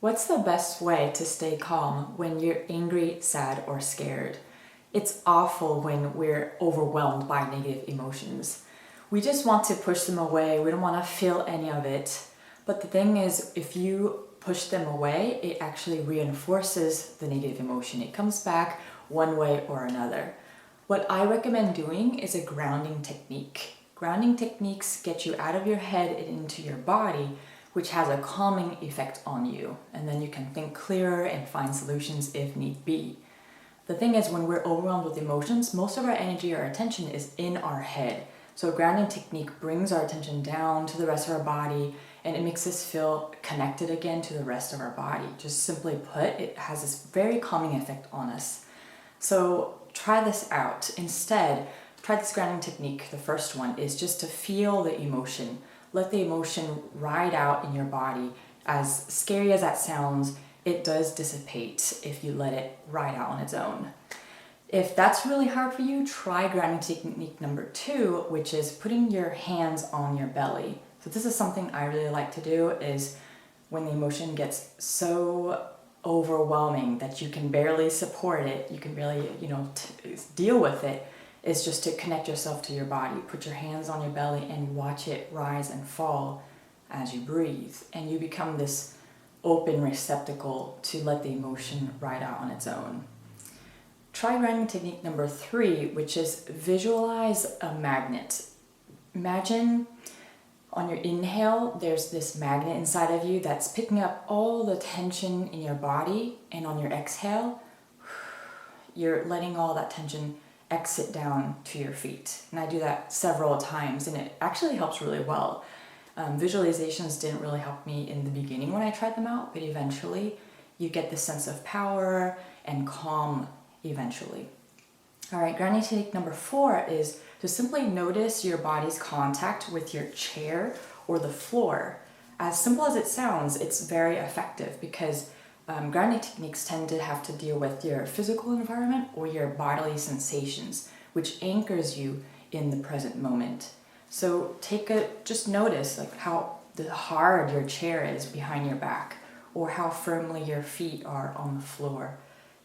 What's the best way to stay calm when you're angry, sad, or scared? It's awful when we're overwhelmed by negative emotions. We just want to push them away. We don't want to feel any of it. But the thing is, if you push them away, it actually reinforces the negative emotion. It comes back one way or another. What I recommend doing is a grounding technique. Grounding techniques get you out of your head and into your body, which has a calming effect on you. And then you can think clearer and find solutions if need be. The thing is, when we're overwhelmed with emotions, most of our energy or attention is in our head. So a grounding technique brings our attention down to the rest of our body, and it makes us feel connected again to the rest of our body. Just simply put, it has this very calming effect on us. So try this out. Instead, try this grounding technique. The first one is just to feel the emotion. Let the emotion ride out in your body. As scary as that sounds, it does dissipate if you let it ride out on its own. If that's really hard for you, try grounding technique number 2, which is putting your hands on your belly. So this is something I really like to do, is when the emotion gets so overwhelming that you can barely support it, you can barely, deal with it, is just to connect yourself to your body. Put your hands on your belly and watch it rise and fall as you breathe. And you become this open receptacle to let the emotion ride out on its own. Try grounding technique number 3, which is visualize a magnet. Imagine on your inhale, there's this magnet inside of you that's picking up all the tension in your body, and on your exhale, you're letting all that tension exit down to your feet. And I do that several times, and it actually helps really well. Visualizations didn't really help me in the beginning when I tried them out, but eventually you get this sense of power and calm eventually. All right, grounding technique number 4 is to simply notice your body's contact with your chair or the floor. As simple as it sounds, it's very effective because grounding techniques tend to have to deal with your physical environment or your bodily sensations, which anchors you in the present moment. So just notice like how hard your chair is behind your back, or how firmly your feet are on the floor.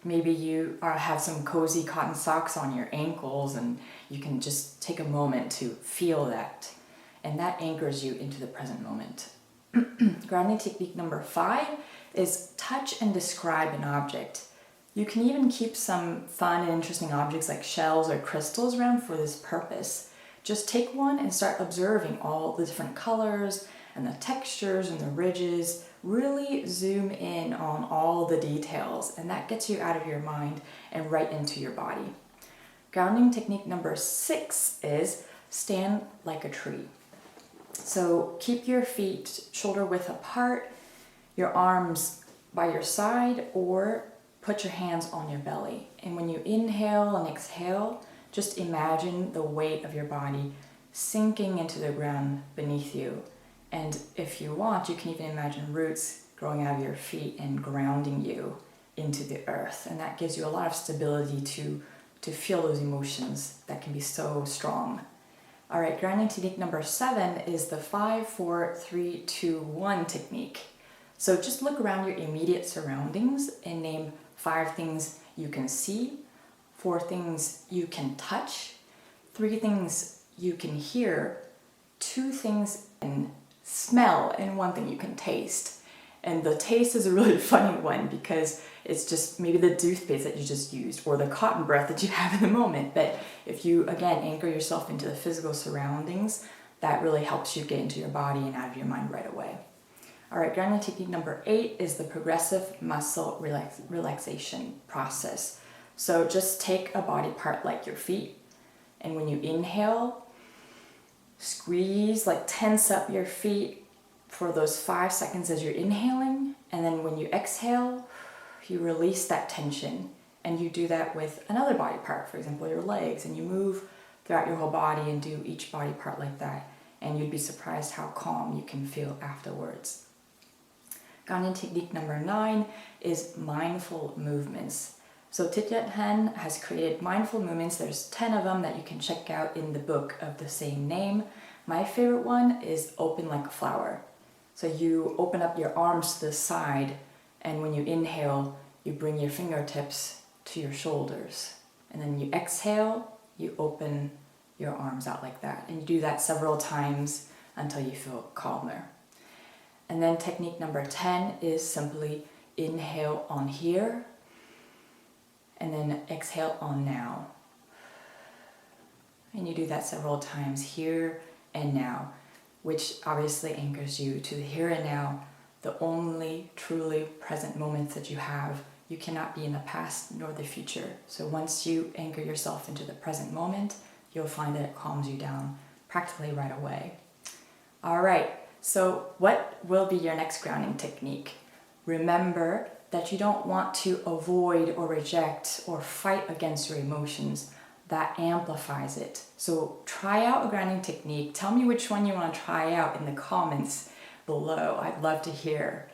Maybe you have some cozy cotton socks on your ankles, and you can just take a moment to feel that. And that anchors you into the present moment. Grounding technique number 5 is touch and describe an object. You can even keep some fun and interesting objects like shells or crystals around for this purpose. Just take one and start observing all the different colors and the textures and the ridges. Really zoom in on all the details, and that gets you out of your mind and right into your body. Grounding technique number 6 is stand like a tree. So keep your feet shoulder width apart, your arms by your side, or put your hands on your belly. And when you inhale and exhale, just imagine the weight of your body sinking into the ground beneath you. And if you want, you can even imagine roots growing out of your feet and grounding you into the earth. And that gives you a lot of stability to feel those emotions that can be so strong. All right, grounding technique number 7 is the 5, 4, 3, 2, 1 technique. So just look around your immediate surroundings and name 5 things you can see, 4 things you can touch, 3 things you can hear, 2 things you can smell, and 1 thing you can taste. And the taste is a really funny one because it's just maybe the toothpaste that you just used or the cotton breath that you have in the moment. But if you, again, anchor yourself into the physical surroundings, that really helps you get into your body and out of your mind right away. All right, grounding technique number 8 is the progressive muscle relaxation process. So just take a body part like your feet, and when you inhale, squeeze, like tense up your feet for those 5 seconds as you're inhaling, and then when you exhale, you release that tension, and you do that with another body part, for example, your legs, and you move throughout your whole body and do each body part like that, and you'd be surprised how calm you can feel afterwards. Grounding technique number 9 is mindful movements. So Thich Nhat Hanh has created mindful movements. There's 10 of them that you can check out in the book of the same name. My favorite one is open like a flower. So you open up your arms to the side And when you inhale, you bring your fingertips to your shoulders. And then you exhale, you open your arms out like that. And you do that several times until you feel calmer. And then technique number 10 is simply inhale on here, and then exhale on now. And you do that several times, here and now, which obviously anchors you to the here and now, the only truly present moments that you have. You cannot be in the past nor the future. So once you anchor yourself into the present moment, you'll find that it calms you down practically right away. All right, so what will be your next grounding technique? Remember that you don't want to avoid or reject or fight against your emotions. That amplifies it. So try out a grounding technique. Tell me which one you want to try out in the comments below. I'd love to hear.